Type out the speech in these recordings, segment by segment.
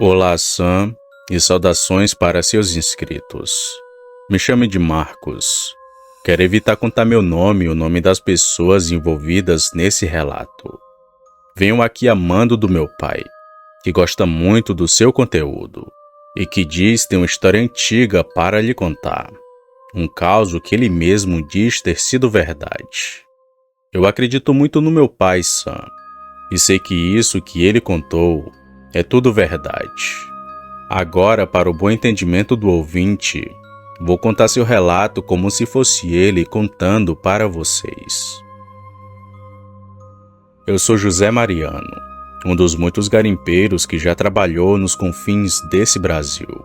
Olá, Sam, e saudações para seus inscritos. Me chame de Marcos. Quero evitar contar meu nome e o nome das pessoas envolvidas nesse relato. Venho aqui a mando do meu pai, que gosta muito do seu conteúdo e que diz ter uma história antiga para lhe contar. Um caso que ele mesmo diz ter sido verdade. Eu acredito muito no meu pai, Sam, e sei que isso que ele contou é tudo verdade. Agora, para o bom entendimento do ouvinte, vou contar seu relato como se fosse ele contando para vocês. Eu sou José Mariano, um dos muitos garimpeiros que já trabalhou nos confins desse Brasil.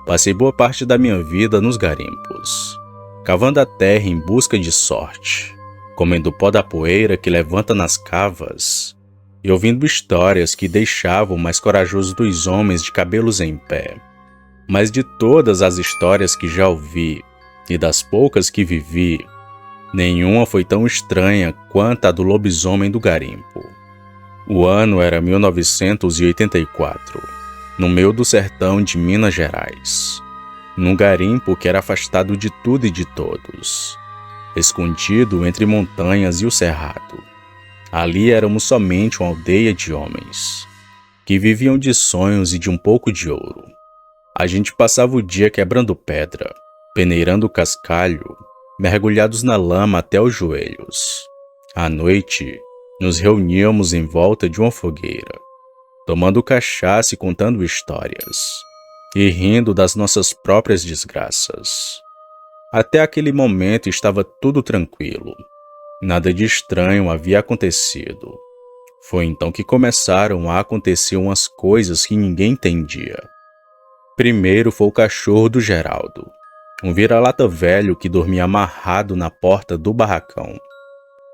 Passei boa parte da minha vida nos garimpos, cavando a terra em busca de sorte, comendo pó da poeira que levanta nas cavas e ouvindo histórias que deixavam o mais corajoso dos homens de cabelos em pé. Mas de todas as histórias que já ouvi e das poucas que vivi, nenhuma foi tão estranha quanto a do lobisomem do garimpo. O ano era 1984, no meio do sertão de Minas Gerais, num garimpo que era afastado de tudo e de todos, escondido entre montanhas e o cerrado. Ali éramos somente uma aldeia de homens, que viviam de sonhos e de um pouco de ouro. A gente passava o dia quebrando pedra, peneirando cascalho, mergulhados na lama até os joelhos. À noite, nos reuníamos em volta de uma fogueira, tomando cachaça e contando histórias, e rindo das nossas próprias desgraças. Até aquele momento estava tudo tranquilo. Nada de estranho havia acontecido. Foi então que começaram a acontecer umas coisas que ninguém entendia. Primeiro foi o cachorro do Geraldo, um vira-lata velho que dormia amarrado na porta do barracão.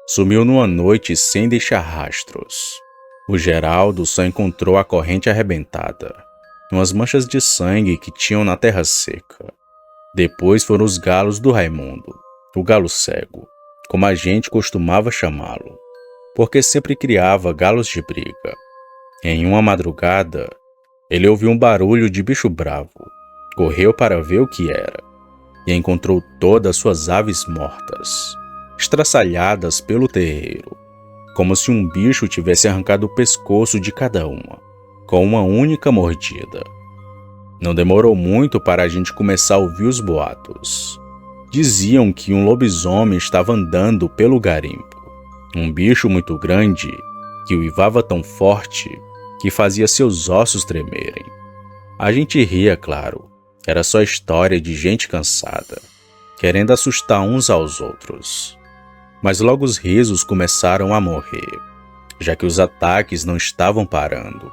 Sumiu numa noite sem deixar rastros. O Geraldo só encontrou a corrente arrebentada, umas manchas de sangue que tinham na terra seca. Depois foram os galos do Raimundo, o galo cego, como a gente costumava chamá-lo, porque sempre criava galos de briga. Em uma madrugada, ele ouviu um barulho de bicho bravo, correu para ver o que era, e encontrou todas suas aves mortas, estraçalhadas pelo terreiro, como se um bicho tivesse arrancado o pescoço de cada uma, com uma única mordida. Não demorou muito para a gente começar a ouvir os boatos. Diziam que um lobisomem estava andando pelo garimpo, um bicho muito grande que uivava tão forte que fazia seus ossos tremerem. A gente ria, claro, era só história de gente cansada, querendo assustar uns aos outros. Mas logo os risos começaram a morrer, já que os ataques não estavam parando.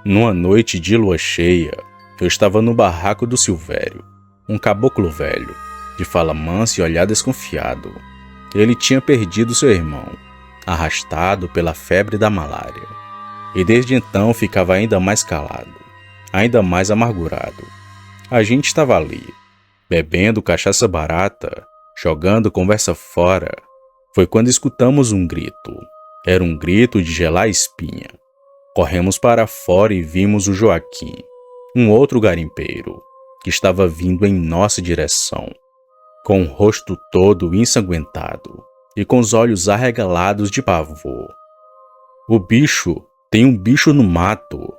Numa noite de lua cheia, eu estava no barraco do Silvério, um caboclo velho, de fala mansa e olhar desconfiado. Ele tinha perdido seu irmão, arrastado pela febre da malária, e desde então ficava ainda mais calado, ainda mais amargurado. A gente estava ali, bebendo cachaça barata, jogando conversa fora. Foi quando escutamos um grito. Era um grito de gelar a espinha. Corremos para fora e vimos o Joaquim, um outro garimpeiro, que estava vindo em nossa direção, com o rosto todo ensanguentado e com os olhos arregalados de pavor. "O bicho! Tem um bicho no mato!"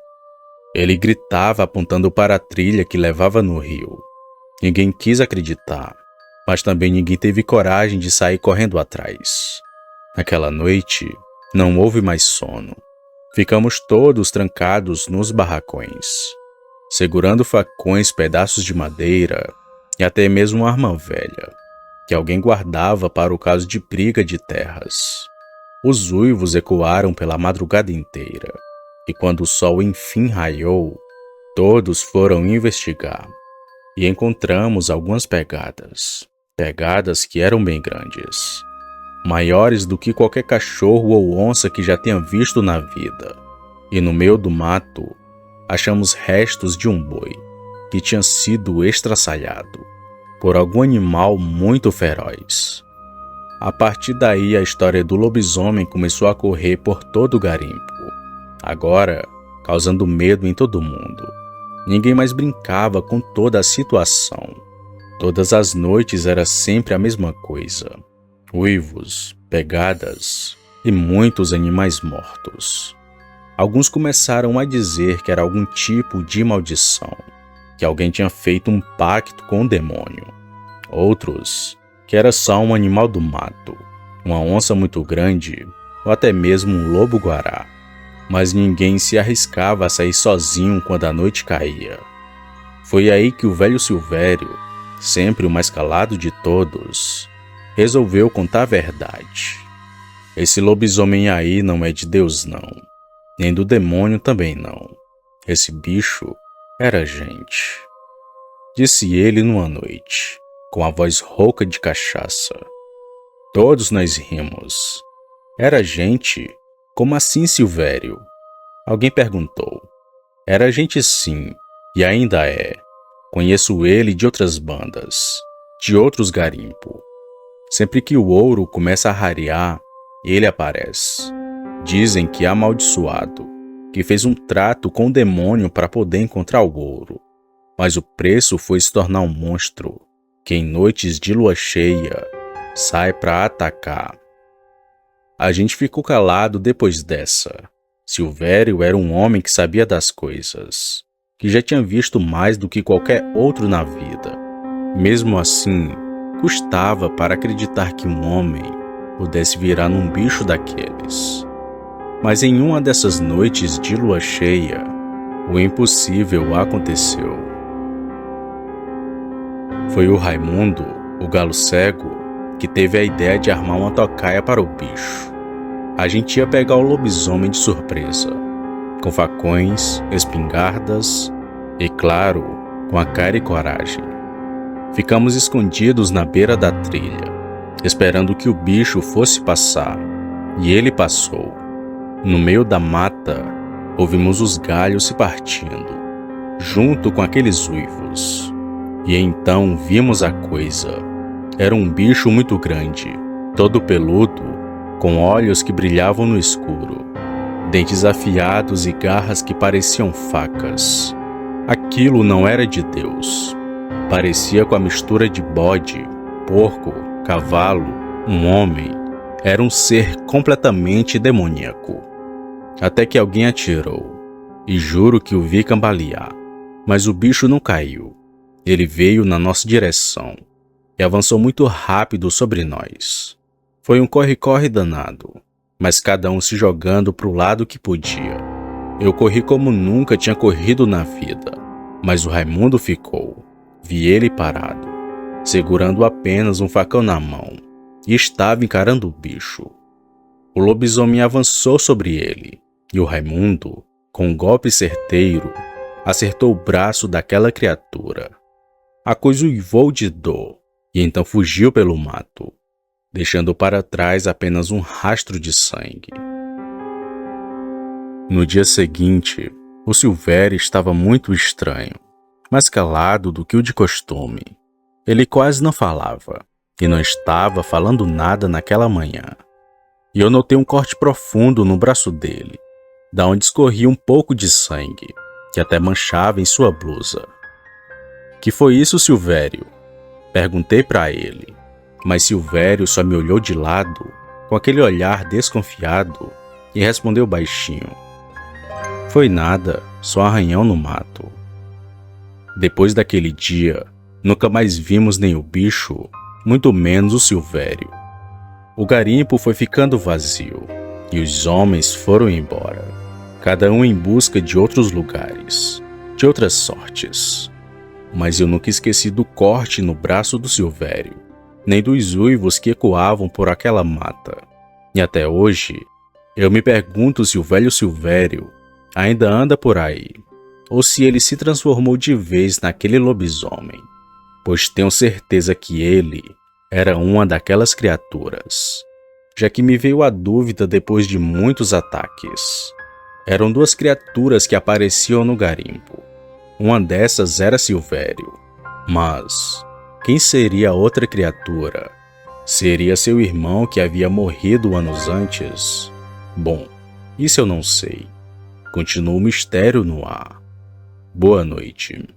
Ele gritava apontando para a trilha que levava no rio. Ninguém quis acreditar, mas também ninguém teve coragem de sair correndo atrás. Naquela noite, não houve mais sono. Ficamos todos trancados nos barracões, segurando facões, pedaços de madeira e até mesmo uma arma velha, que alguém guardava para o caso de briga de terras. Os uivos ecoaram pela madrugada inteira, e quando o sol enfim raiou, todos foram investigar, e encontramos algumas pegadas que eram bem grandes, maiores do que qualquer cachorro ou onça que já tenha visto na vida. E no meio do mato, achamos restos de um boi que tinha sido estraçalhado por algum animal muito feroz. A partir daí, a história do lobisomem começou a correr por todo o garimpo. Agora, causando medo em todo mundo. Ninguém mais brincava com toda a situação. Todas as noites era sempre a mesma coisa: uivos, pegadas e muitos animais mortos. Alguns começaram a dizer que era algum tipo de maldição, que alguém tinha feito um pacto com o demônio. Outros, que era só um animal do mato, uma onça muito grande ou até mesmo um lobo-guará. Mas ninguém se arriscava a sair sozinho quando a noite caía. Foi aí que o velho Silvério, sempre o mais calado de todos, resolveu contar a verdade. Esse lobisomem aí não é de Deus não, nem do demônio também não. Esse bicho era gente, disse ele numa noite, com a voz rouca de cachaça. Todos nós rimos. Era gente? Como assim, Silvério? Alguém perguntou. Era gente sim, e ainda é. Conheço ele de outras bandas, de outros garimpos. Sempre que o ouro começa a rarear, ele aparece. Dizem que é amaldiçoado, que fez um trato com o demônio para poder encontrar o ouro. Mas o preço foi se tornar um monstro, que em noites de lua cheia sai para atacar. A gente ficou calado depois dessa. Silvério era um homem que sabia das coisas, que já tinha visto mais do que qualquer outro na vida. Mesmo assim, custava para acreditar que um homem pudesse virar num bicho daqueles. Mas em uma dessas noites de lua cheia, o impossível aconteceu. Foi o Raimundo, o galo cego, que teve a ideia de armar uma tocaia para o bicho. A gente ia pegar o lobisomem de surpresa, com facões, espingardas e, claro, com a cara e coragem. Ficamos escondidos na beira da trilha, esperando que o bicho fosse passar, e ele passou. No meio da mata, ouvimos os galhos se partindo, junto com aqueles uivos. E então vimos a coisa. Era um bicho muito grande, todo peludo, com olhos que brilhavam no escuro, dentes afiados e garras que pareciam facas. Aquilo não era de Deus. Parecia com a mistura de bode, porco, cavalo, um homem. Era um ser completamente demoníaco. Até que alguém atirou, e juro que o vi cambalear. Mas o bicho não caiu. Ele veio na nossa direção e avançou muito rápido sobre nós. Foi um corre-corre danado, mas cada um se jogando para o lado que podia. Eu corri como nunca tinha corrido na vida, mas o Raimundo ficou. Vi ele parado, segurando apenas um facão na mão, e estava encarando o bicho. O lobisomem avançou sobre ele, e o Raimundo, com um golpe certeiro, acertou o braço daquela criatura. A coisa uivou de dor, e então fugiu pelo mato, deixando para trás apenas um rastro de sangue. No dia seguinte, o Silvério estava muito estranho, mais calado do que o de costume. Ele quase não falava, e não estava falando nada naquela manhã. E eu notei um corte profundo no braço dele, da onde escorria um pouco de sangue, que até manchava em sua blusa. Que foi isso, Silvério? Perguntei para ele, mas Silvério só me olhou de lado, com aquele olhar desconfiado, e respondeu baixinho: foi nada, só arranhão no mato. Depois daquele dia, nunca mais vimos nem o bicho, muito menos o Silvério. O garimpo foi ficando vazio, e os homens foram embora, cada um em busca de outros lugares, de outras sortes. Mas eu nunca esqueci do corte no braço do Silvério, nem dos uivos que ecoavam por aquela mata. E até hoje, eu me pergunto se o velho Silvério ainda anda por aí, ou se ele se transformou de vez naquele lobisomem, pois tenho certeza que ele era uma daquelas criaturas, já que me veio a dúvida depois de muitos ataques. Eram duas criaturas que apareciam no garimpo. Uma dessas era Silvério, mas quem seria a outra criatura? Seria seu irmão que havia morrido anos antes? Bom, isso eu não sei. continua o mistério no ar. Boa noite.